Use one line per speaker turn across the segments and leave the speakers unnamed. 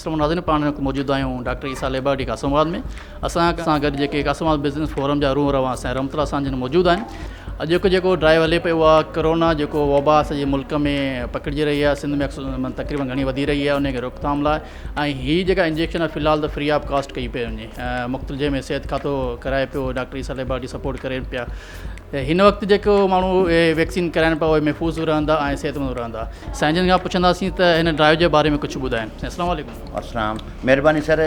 अस्सलाम नाज़रीन, पाण मौजूदु आहियूं डॉक्टर ईसा लेबॉरेटरी कासमाबाद में। असां सां गॾु जेके कासमाबाद बिज़नेस फोरम जा रूह रवां असां रहमतुल्लाह सां जिन मौजूदु आहिनि। अॼोको जेको ड्राइव हले पियो आहे कोरोना जेको वबा सॼे मुल्क में पकिड़िजी रही आहे, सिंध में तक़रीबन घणी वधी रही आहे, उनखे रोकथाम लाइ ऐं हीअ जेका इंजेक्शन आहे फ़िलहाल त फ्री ऑफ कास्ट कई पई वञे। मुख़्तलिफ़ जंहिंमें सिहत खातो कराए पियो, डॉक्टर ईसा लेबॉरेटरी सपोर्ट करे पिया। हिन वक़्तु जेको माण्हू वैक्सीन कराइनि पिया उहे महफ़ूज़ रहंदा ऐं सिहतमंद रहंदा। साईं जन खां पुछंदासीं त हिन ड्राइव जे बारे में कुझु ॿुधाइनि। अस्सलाम वालेकुम।
अस्सलाम, महिरबानी सर।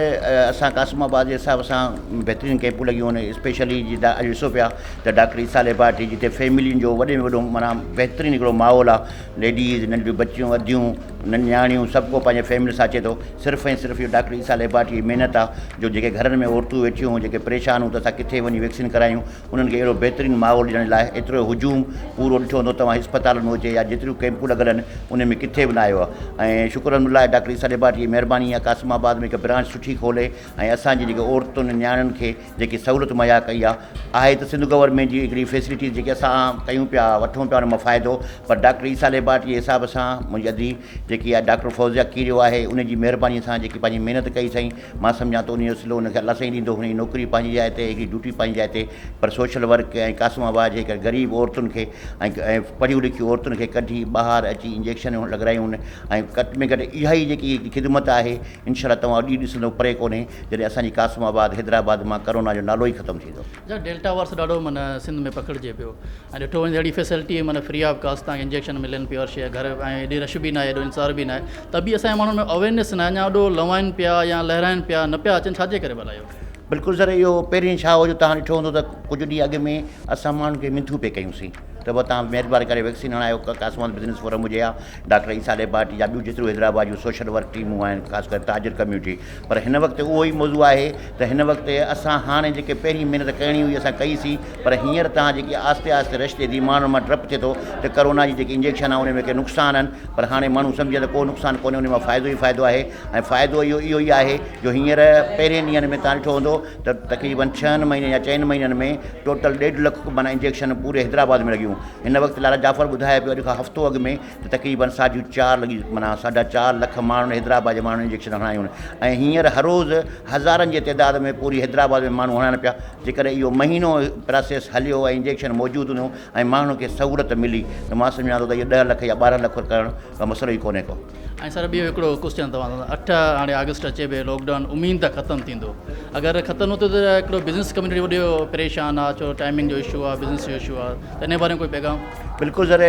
असां कासमाबाद जे हिसाब सां बहितरीनु कैंपूं लॻियूं आहिनि, स्पेशली जीअं अॼु ॾिसो पिया त डॉक्टर ईसा लेबॉरेटरी जिते फैमिलियुनि जो वॾे में वॾो माना बहितरीनु हिकिड़ो माहौल आहे। लेडीज़, नंढियूं बच्चियूं, अदियूं, नियाणियूं, सभु को पंहिंजे फैमिली सां अचे थो। सिर्फ़ु ऐं सिर्फ़ु इहो डॉक्टर ईसा लेबॉरेटरी जी महिनत आहे जो जेके घरनि में औरतूं वेठियूं हुयूं, जेके परेशान हूं त असां किथे वञी वैक्सीन करायूं, उन्हनि खे अहिड़ो बहितरीनु माहौल ॾियण लाइ एतिरो हुजूम पूरो ॾिठो हूंदो तव्हां इस्पतालनि में हुजे या जेतिरियूं कैंपूं लॻल आहिनि उन में किथे बि न आयो आहे। ऐं शुक्रअल्हम्दुलिल्लाह डॉक्टर ईसा लेबॉरेटरी जी महिरबानी आहे, कासमाबाद में हिकु ब्रांच सुठी खोले ऐं असांजी जेके औरतुनि नियाणियुनि खे जेकी सहूलियत मुहैया कई आहे त सिंध गवर्नमेंट जी हिकिड़ी फैसिलिटीज़ जेके असां कयूं पिया, वठूं पिया, उन मां फ़ाइदो। पर डॉक्टर ईसा लेबॉरेटरी जे हिसाब सां मुंहिंजी अदी जेकी आहे डॉक्टर फौज़िया कीरियो आहे, उनजी महिरबानी सां जेकी पंहिंजी महिनत कई साईं, मां सम्झां थो उन जो सिलो उनखे अलाह साईं ॾींदो। हुन जी नौकिरी पंहिंजी जाइ ते, हिकिड़ी ड्यूटी पंहिंजी जाइ ते, पर सोशल वर्क ऐं कासमाबाद जे हिकु ग़रीब औरतुनि खे ऐं पढ़ियूं लिखियूं औरतुनि खे कढी ॿाहिरि अची इंजेक्शन लॻारायूं आहिनि। ऐं घटि में घटि इहा ई जेकी ख़िदमत आहे, इनशाला तव्हां ॾींहुं ॾिसंदो परे कोन्हे जॾहिं असांजी कासमाबाद हैदराबाद मां कोरोना जो नालो ई ख़तमु थींदो।
डेल्टा वर्स ॾाढो माना सिंध में पकिड़िजे पियो ऐं ॾिठो वञे अहिड़ी फैसिलिटी माना फ्री ऑफ कास्ट तव्हांखे इंजेक्शन मिलनि पियो, हर शइ घर ऐं एॾी रश बि न आहे, एॾो इंतज़ार बि न आहे, त बि असांजे माण्हुनि में अवेयरनेस न आहे, अञा एॾो लवाइनि पिया या लहराइनि पिया, न पिया अचनि। छाजे करे भला इहो?
बिल्कुलु सर, इहो पहिरीं छा हो जो तव्हां ॾिठो हूंदो त कुझु ॾींहं अॻु में असां माण्हुनि खे मिंथूं पे कयूंसीं त पोइ तव्हां महिरबानी करे वैक्सीन हणायो। कासमाबाद बिज़नेस फोरम हुजे या डॉक्टर ईसा लेबॉरेटरी या ॿियूं जेतिरियूं हैदराबाद जूं सोशल वर्क टीमूं आहिनि, ख़ासि करे ताजिर कम्यूनिटी। पर हिन वक़्तु उहो ई मौज़ू आहे त हिन वक़्तु असां हाणे जेके पहिरीं महिनत करणी हुई असां कईसीं, पर हींअर तव्हां जेकी आस्ते आस्ते रस्ते थी माण्हुनि मां डपु थिए थो त कोरोना जी जेकी इंजेक्शन आहे उन में के नुक़सान आहिनि, पर हाणे माण्हू सम्झे त को नुक़सानु कोन्हे, उन मां फ़ाइदो ई फ़ाइदो आहे। ऐं फ़ाइदो इहो ई आहे जो हींअर पहिरें ॾींहंनि में तव्हां ॾिठो हूंदो त तक़रीबन 6 महीने या 4 महीननि में टोटल 1.5 लख माना इंजेक्शन पूरे हैदराबाद में लॻियूं। हिन वक़्तु लाला जाफ़र ॿुधाए पियो अॼु खां हफ़्तो अॻु में त तक़रीबन 4.5 लॻी माना 4.5 लख माण्हुनि हैदराबाद जे माण्हुनि इंजेक्शन हणायूं आहिनि। ऐं हींअर हर रोज़ु हज़ारनि जे तइदाद में पूरी हैदराबाद में माण्हू हणाइनि पिया। जेकर इहो महीनो प्रोसेस हलियो ऐं इंजेक्शन मौजूदु हुओ ऐं माण्हुनि खे सहूलियत मिली त मां सम्झां थो त इहो 10 लख या 12 लख करणु का मसइलो ई कोन्हे को।
ऐं सर ॿियो हिकिड़ो क्वेश्चन तव्हां 8 हाणे अगस्त अचे पियो, लॉकडाउन उमीद त ख़तमु थींदो, अगरि ख़तमु न थियो त हिकिड़ो बिज़नेस कम्यूनिटी वॾो परेशान आहे, छो टाइमिंग जो इशू आहे, बिज़नेस जो इशू आहे, त इन बारे में कोई पैगाम?
बिल्कुलु सर,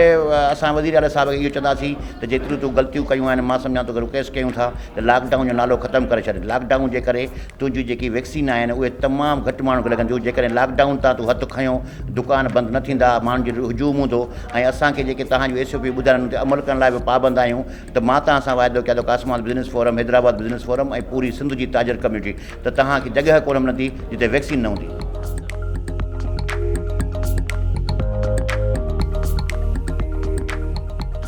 असां वज़ीर आला साहिब खे इहो चवंदासीं त जेतिरियूं तूं ग़लतियूं कयूं आहिनि, मां सम्झां थो रिक्वेस्ट कयूं था त लॉकडाउन जो नालो ख़तमु करे छॾ। लॉकडाउन जे करे तुंहिंजी जेकी वैक्सीन आहिनि उहे तमामु घटि माण्हुनि खे लॻंदियूं। जेकॾहिं लॉकडाउन तां तूं हथु खयों, दुकान बंदि न थींदा, माण्हुनि जो हुजूम हूंदो ऐं असांखे जेके तव्हांजूं SOP ॿुधाइनि ते अमल करण लाइ बि पाबंद आहियूं, त मां तव्हां सां वाइदो कयां थो Qasimabad business forum, Hyderabad business forum ऐं पूरी सिंध जी ताजिर कम्यूनिटी त तव्हांखे जॻह कोन मिलंदी जिते वैक्सीन न हूंदी।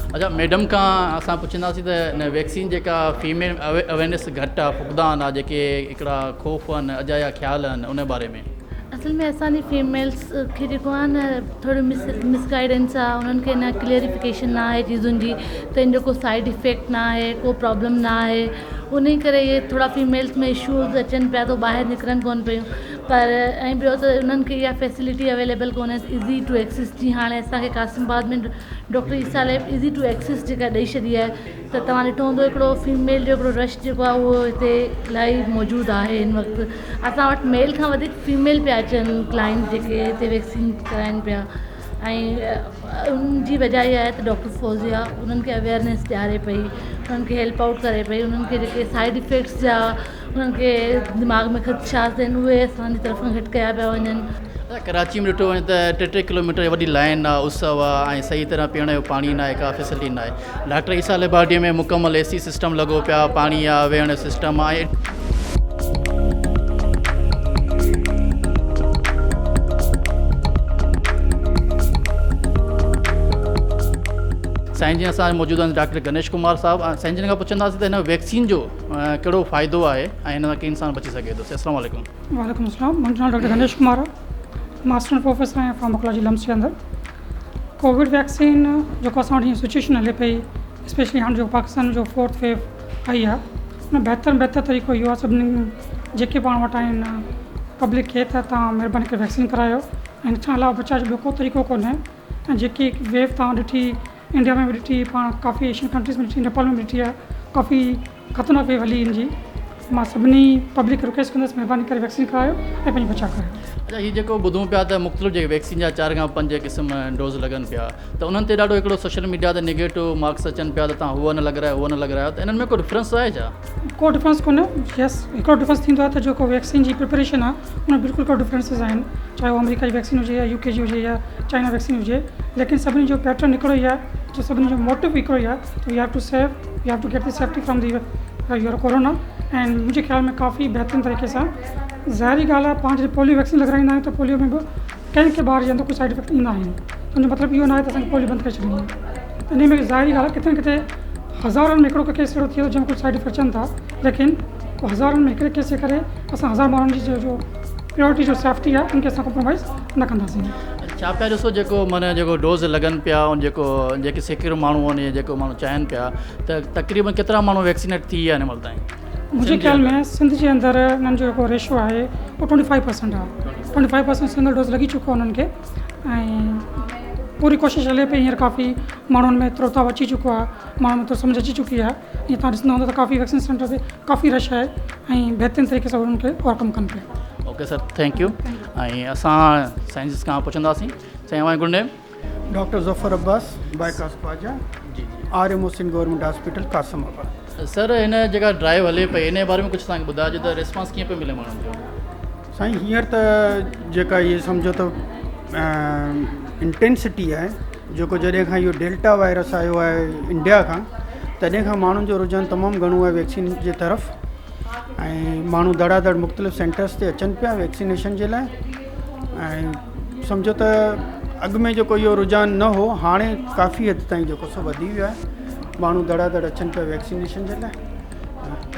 अच्छा, मैडम खां असां पुछंदासीं त हिन वैक्सीन जेका फीमेल अवेयरनेस घटि आहे, फुक़दान आहे, जेके हिकिड़ा ख़ौफ़ आहिनि, अजाया ख़्याल आहिनि, उन बारे में?
असल में असांजी फीमेल्स खे जेको आहे न थोरी मिसगाइडेंस आहे, उन्हनि खे न क्लियरिफिकेशन न आहे चीज़ुनि जी, त इन जो को साइड इफ़ेक्ट न आहे, को प्रॉब्लम न आहे, उन करे इहे थोरा फीमेल्स में इशूज़ अचनि पिया थो, ॿाहिरि निकिरनि कोन पियूं। पर ऐं ॿियो त उन्हनि खे इहा फैसिलिटी अवेलेबल कोन्हे इज़ी टू एक्सेस जी। हाणे असांखे कासमाबाद में डॉक्टर ईसा लेब इज़ी टू एक्सेस जेका ॾेई छॾी आहे, त तव्हां ॾिठो हूंदो हिकिड़ो फीमेल जो हिकिड़ो रश जेको आहे उहो हिते इलाही मौजूदु आहे। हिन वक़्तु असां वटि मेल खां वधीक फीमेल पिया अचनि क्लाइंट जेके हिते वैक्सीन कराइनि पिया। ऐं उनजी वजह इहा आहे त डॉक्टर फौज़िया उन्हनि खे अवेयरनेस ॾियारे पई, उन्हनि खे हेल्प आउट करे पई, उन्हनि खे जेके साइड इफ़ेक्ट्स जा उन्हनि खे दिमाग़ में ख़दशात आहिनि उहे असांजी तरफ़ खां घटि कया पिया वञनि।
कराची में ॾिठो वञे त 3-3 किलोमीटर वॾी लाइन आहे, उसव आहे ऐं सही तरह पीअण जो पाणी न आहे, का फैसिलिटी न आहे। डॉक्टर ईसा लेबॉरेटरी में मुकमल AC सिस्टम लॻो पिया, पाणी आहे, वेहण जो सिस्टम आहे। साईं जी असां मौजूदु आहिनि डॉक्टर गणेश कुमार साहब। साईं जन खां पुछंदासीं त हिन वैक्सीन जो कहिड़ो फ़ाइदो आहे ऐं हिन सां कीअं इंसानु बची सघे थो। अस्सलाम वालेकुम।
वालेकुम अस्सलाम। मुंहिंजो नालो डॉक्टर गणेश कुमार आहे, मां असिस्टेंट प्रोफेसर आहियां फार्माकोलॉजी लम्स जे अंदरि। कोविड वैक्सीन जेको असां वटि सिचुएशन हले पई, स्पेशली हाणे जो पाकिस्तान जो 4th वेव आई आहे, न बहितर तरीक़ो इहो आहे सभिनी जेके पाण वटि आहिनि पब्लिक खे त तव्हां महिरबानी करे वैक्सीन करायो ऐं हिन खां अलावा बचाव जो ॿियो को तरीक़ो कोन्हे ऐं जेकी वेव तव्हां ॾिठी इंडिया में बि ॾिठी पाण काफ़ी एशियन कंट्रीज़ में ॾिठी नेपाल में बि ॾिठी आहे काफ़ी ख़तरनाक वेव हली इन जी मां सभिनी पब्लिक खे रिक्वेस्ट कंदुसि महिरबानी करे वैक्सीन करायो ऐं पंहिंजो बचाव कयो
अच्छा हीअ जेको ॿुधूं पिया त मुख़्तलिफ़ जेके वैक्सीन जा 4 खां 5 क़िस्म डोज़ लॻनि पिया त उन्हनि ते ॾाढो हिकिड़ो सोशल मीडिया ते नेगेटिव मार्क्स अचनि पिया त तव्हां हुअ न लॻारायो हुअ न लॻारायो त इन्हनि में को डिफरेंस आहे छा
को डिफरेंस कोन्हे यस हिकिड़ो डिफरेंस थींदो आहे त जेको वैक्सीन जी प्रिपरेशन आहे उन में बिल्कुलु को डिफरेंसिस आहिनि चाहे उहो अमेरिका जी वैक्सीन हुजे या UK जी हुजे या चाइना वैक्सीन हुजे लेकिन सभिनी जो पैटर्न हिकिड़ो ई आहे जो सभिनी जो मोटिव हिकिड़ो ई आहे त you have to save you have to get the safety from the your corona and मुंहिंजे ख़्याल में काफ़ी बहितरीन तरीक़े सां ज़ाहिरी ॻाल्हि आहे पाण जॾहिं पोलियो वैक्सीन लॻाईंदा आहियूं त पोलियो में बि कंहिं ॿार जे अंदरि कोई साइड इफेक्ट ईंदा आहिनि उनजो मतिलबु इहो न आहे त असांखे पोलियो बंदि करे छॾिणी आहे इन में ज़ाहिरी ॻाल्हि आहे किथे न किथे हज़ारनि में हिकिड़ो केस अहिड़ो थियो जंहिंमें कुझु साइड इफेक्ट अचनि था लेकिन हज़ारनि में हिकिड़े केस जे करे असां 1000 माण्हुनि जी जो प्योरिटी जो सेफ्टी आहे उनखे असां कॉम्प्रोमाइज़ न कंदासीं
छा पिया ॾिसो जेको माना जेको डोज़ लॻनि पिया ऐं जेके सेकिड़ो माण्हू आहिनि जेको माण्हू चाहिनि पिया त तक़रीबन केतिरा माण्हू वैक्सीनेट थी विया हिन महिल ताईं
मुंहिंजे ख़्याल में सिंध जे अंदरि हिननि जो जेको रेशो आहे उहो 25% आहे 25% सिंगल डोज़ लॻी चुको आहे उन्हनि खे ऐं पूरी कोशिशि हले पई हींअर काफ़ी माण्हुनि में त्रोताव अची चुको आहे माण्हुनि में थोरो सम्झ अची चुकी आहे ईअं तव्हां ॾिसंदा हूंदा त काफ़ी वैक्सीन सेंटर ते काफ़ी रश आहे ऐं बहितरीन तरीक़े सां उन्हनि खे ओवरकम कनि पिया
ओके सर थैंक यू ऐं असां साइंसिस खां पुछंदासीं साईं वाई good name
doctor Zafar Abbas बाईकास पाजा
जी
RM Sindh government hospital Qasimabad
sir हिन जेका ड्राइव हले पई इन बारे में कुझु तव्हांखे ॿुधाइजो त रिस्पॉन्स कीअं पियो मिले माण्हुनि जो
साईं हींअर त जेका इहे सम्झो त इंटेंसिटी आहे जेको जॾहिं खां इहो डेल्टा वायरस आयो आहे इंडिया खां तॾहिं खां माण्हुनि जो रुझान तमामु घणो आहे वैक्सीन जे तरफ़ ऐं माण्हू धड़ाधड़ मुख़्तलिफ़ सेंटर्स ते अचनि पिया वैक्सीनेशन जे लाइ ऐं सम्झो त अॻु में जेको इहो रुझान न हो हाणे काफ़ी हद ताईं जेको सो वधी वियो आहे माण्हू धड़ाधड़ अचनि पिया वैक्सीनेशन जे लाइ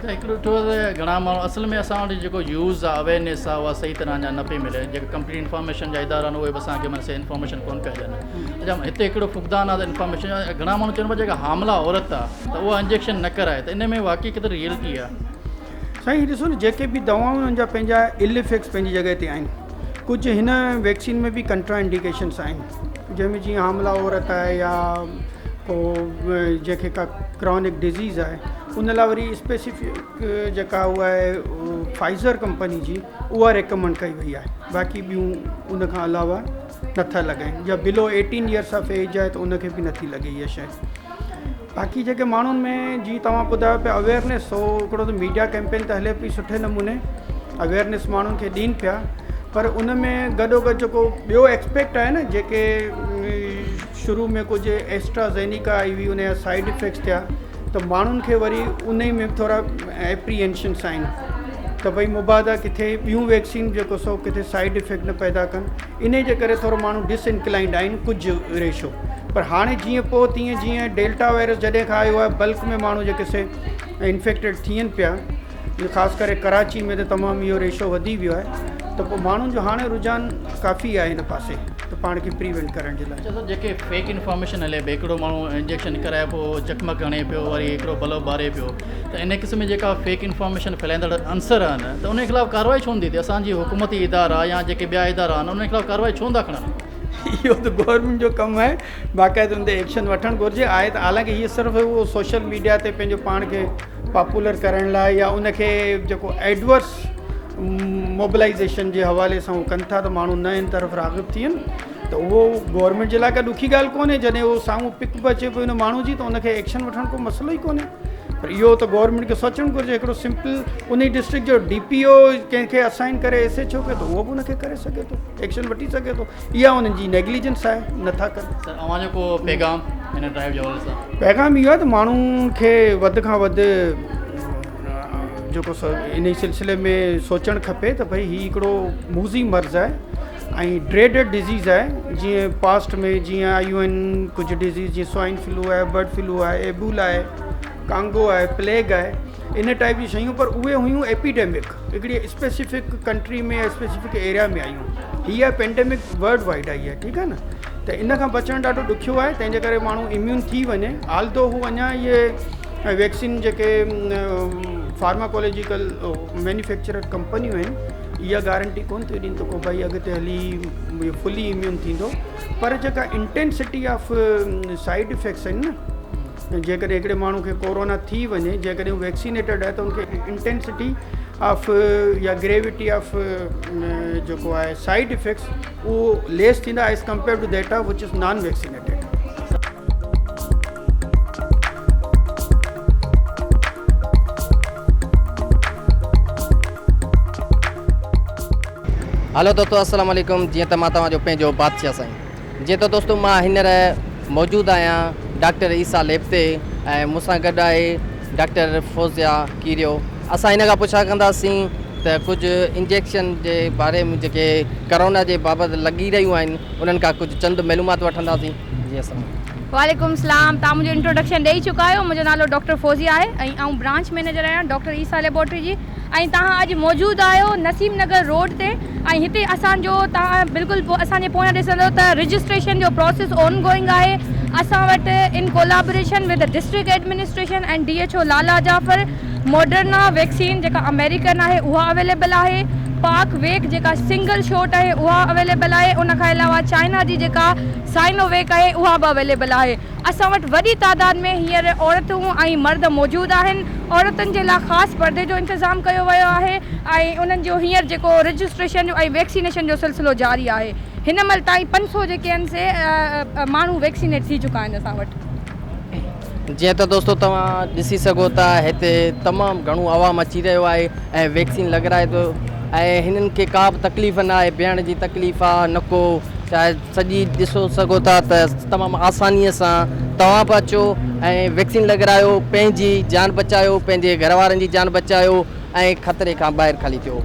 हिकिड़ो ॾिठो त घणा माण्हू असल में असां वटि जेको यूज़ आहे अवेयरनेस आहे उहा सही तरह अञा न पई मिले जेके कंप्लीट इंफॉर्मेशन जा इदारा आहिनि उहे बि असांखे मन से इंफॉर्मेशन कोन पिया ॾियनि अच्छा हिते हिकिड़ो फुक़दान आहे त इंफॉर्मेशन घणा माण्हू चवनि पिया जेका हामला औरत आहे त उहा इंजेक्शन न कराए त इन में वाक़ई केतिरी रियलिटी आहे
साईं ॾिसो न जेके बि दवाऊं हुननि जा पंहिंजा इल इफेक्ट्स पंहिंजी जॻह ते आहिनि कुझु हिन वैक्सीन में बि कंट्रा इंडिकेशन्स आहिनि जंहिंमें जीअं हामला औरत आहे या को जंहिंखे का क्रॉनिक डिज़ीज़ आहे उन लाइ वरी स्पेसिफिक जेका उहा आहे फाइज़र कंपनी जी उहा रिकमेंड कई वई आहे बाक़ी ॿियूं उन खां अलावा नथा लॻाइनि या बिलो 18 ईयर्स ऑफ एज आहे त उनखे बि नथी लॻे इहा शइ बाक़ी जेके माण्हुनि में जीअं तव्हां ॿुधायो पिया अवेयरनेस हो हिकिड़ो त मीडिया कैंपेन त हले पई सुठे नमूने अवेयरनेस माण्हुनि खे ॾियनि पिया पर उन में गॾोगॾु जेको ॿियो एक्सपेक्ट आहे न जेके शुरू में कुझु एस्ट्राज़ेनिका आई हुई उन जा साइड इफेक्ट्स थिया त माण्हुनि खे वरी उन ई में थोरा एप्रीहेंशन्स आहिनि त भई मुबादा किथे ॿियूं वैक्सीन जेको सो किथे साइड इफेक्ट न पैदा कनि इन जे करे थोरो माण्हू डिसइंक्लाइंड आहिनि कुझु रेशो पर हाणे जीअं पोइ तीअं जीअं डेल्टा वायरस जॾहिं खां आयो आहे बल्क में माण्हू जेके से इन्फेक्टेड थियनि पिया ख़ासि करे कराची में त तमामु इहो रेशो वधी वियो आहे त पोइ माण्हुनि जो हाणे रुझान काफ़ी आहे हिन पासे त पाण खे प्रिवेंट करण जे लाइ
अच्छा सर जेके फेक इंफॉर्मेशन हले पियो हिकिड़ो माण्हू इंजेक्शन कराए पोइ चकमक हणे पियो वरी हिकिड़ो बल्ब ॿारे पियो त इन क़िस्म जेका फेक इंफॉर्मेशन फैलाईंदड़ अंसर आहिनि त उन ख़िलाफ़ु कार्रवाई छो हूंदी असांजी हुकूमती इदारा या जेके ॿिया इदारा आहिनि उन ख़िलाफ़ु कार्रवाई छो था खणनि
इहो त गवर्नमेंट जो कमु आहे बाक़ाइदे हुन ते एक्शन वठणु घुरिजे आहे त हालांकि हीअ सिर्फ़ु उहो सोशल मीडिया ते पंहिंजो पाण खे पॉपुलर करण लाइ या उनखे जेको एडवर्स मोबिलाइज़ेशन जे हवाले सां उहो कनि था त माण्हू न इन तरफ़ राग़िब थियनि त उहो गवर्नमेंट जे लाइ का ॾुखी ॻाल्हि कोन्हे जॾहिं उहो साम्हूं पिक बि अचे पियो हुन माण्हू जी त उनखे एक्शन वठणु को मसइलो ई कोन्हे पर इहो त गवर्नमेंट खे सोचणु घुरिजे हिकिड़ो सिंपल उन डिस्ट्रिक्ट जो DPO कंहिंखे असाइन करे SHO खे त उहो बि उनखे करे सघे थो एक्शन वठी सघे थो इहा उन्हनि जी नेग्लिजेंस आहे नथा कनि
सर अव्हां जो को पैगाम हिन ड्राइव जे हवाले सां
पैगाम इहो आहे त माण्हुनि खे वधि खां वधि जेको इन सिलसिले में सोचणु खपे त भई हीउ हिकिड़ो मूज़ी मर्ज़ आहे ऐं ड्रेडेड डिज़ीज़ आहे जीअं पास्ट में जीअं आयूं आहिनि कुझु डिज़ीज़ जीअं स्वाइन फ्लू आहे बर्ड फ्लू आहे एबोला आहे कांगो आहे प्लेग आहे इन टाइप जी शयूं पर उहे हुयूं एपिडेमिक हिकिड़ी स्पेसिफिक कंट्री में स्पेसिफिक एरिया में आयूं हीअ पेंडेमिक वर्ल्ड वाइड आई आहे ठीकु आहे न त इन खां बचणु ॾाढो ॾुखियो आहे तंहिंजे करे माण्हू इम्यून थी वञे हाल तो हू अञा इहे वैक्सीन जेके फार्माकोलॉजिकल मैन्युफैक्चरर कंपनियूं आहिनि इहा गारंटी कोन थी ॾींदो को भाई अॻिते हली फुली इम्यून थींदो, पर जेका इंटेंसिटी ऑफ साइड इफेक्ट्स आहिनि न, जेकॾहिं हिकिड़े माण्हू खे कोरोना थी वञे, जेकॾहिं हू वैक्सीनेटेड आहे त उनखे इंटेंसिटी ऑफ या ग्रेविटी ऑफ जेको आहे साइड इफेक्ट्स उहो लेस थींदा as compare to that of which is non vaccinated.
Hello दोस्तों, अस्सलाम वालेकुम। जीअं त मां तव्हांजो पंहिंजो बादशाह साईं। जीअं त दोस्तों मां हींअर मौजूदु आहियां डॉक्टर ईसा लैब ते ऐं मूंसां गॾु आहे डॉक्टर फौज़िया कीरियो। असां हिन खां पुछा कंदासीं त कुझु इंजेक्शन जे बारे में जेके करोना जे बाबति लॻी रहियूं आहिनि उन्हनि खां कुझु चंद मालूमात वठंदासीं। जी असां
वालेकुम सलाम। तव्हां मुंहिंजो इंट्रोडक्शन ॾेई चुका आहियो। मुंहिंजो नालो डॉक्टर फौज़िया आहे ऐं आउं ब्रांच मैनेजर आहियां डॉक्टर ईसा लेबोरेटरी जी। ऐं तव्हां अॼु मौजूदु आहियो नसीम नगर रोड ते ऐं हिते असांजो तव्हां बिल्कुलु असांजे पोयां ॾिसंदो त रजिस्ट्रेशन जो प्रोसेस ऑन गोइंग आहे। असां वटि in collaboration with the district administration and DHO Lala Jafar Moderna vaccine जेका अमेरिकन आहे उहा अवेलेबल आहे। पाक वेक जेका सिंगल शॉट आहे उहा अवेलेबल आहे। उन खां अलावा चाइना जी जेका साइनोवेक आहे उहा बि अवेलेबल आहे। असां वटि वॾी तादाद में हींअर औरतूं ऐं मर्द मौजूदु आहिनि। औरतुनि जे लाइ ख़ासि परदे जो इंतज़ाम कयो वियो आहे ऐं उन्हनि जो हींअर जेको रजिस्ट्रेशन जो ऐं वैक्सीनेशन जो सिलसिलो जारी आहे। हिन महिल ताईं 500 जेके आहिनि से माण्हू वैक्सीनेट थी चुका आहिनि असां वटि।
जीअं त दोस्तों तव्हां ॾिसी सघो था हिते तमामु घणो आवाम अची रहियो आहे ऐं वैक्सीन लॻाराए थो ऐं हिननि खे का बि तकलीफ़ न आहे, बीहण जी तकलीफ़ आहे न को, चाहे सॼी ॾिसो सघो था त तमामु आसानीअ सां तव्हां बि अचो ऐं वैक्सीन लॻारायो, पंहिंजी जान बचायो, पंहिंजे घर वारनि जी जान बचायो ऐं ख़तरे खां ॿाहिरि ख़ाली थियो।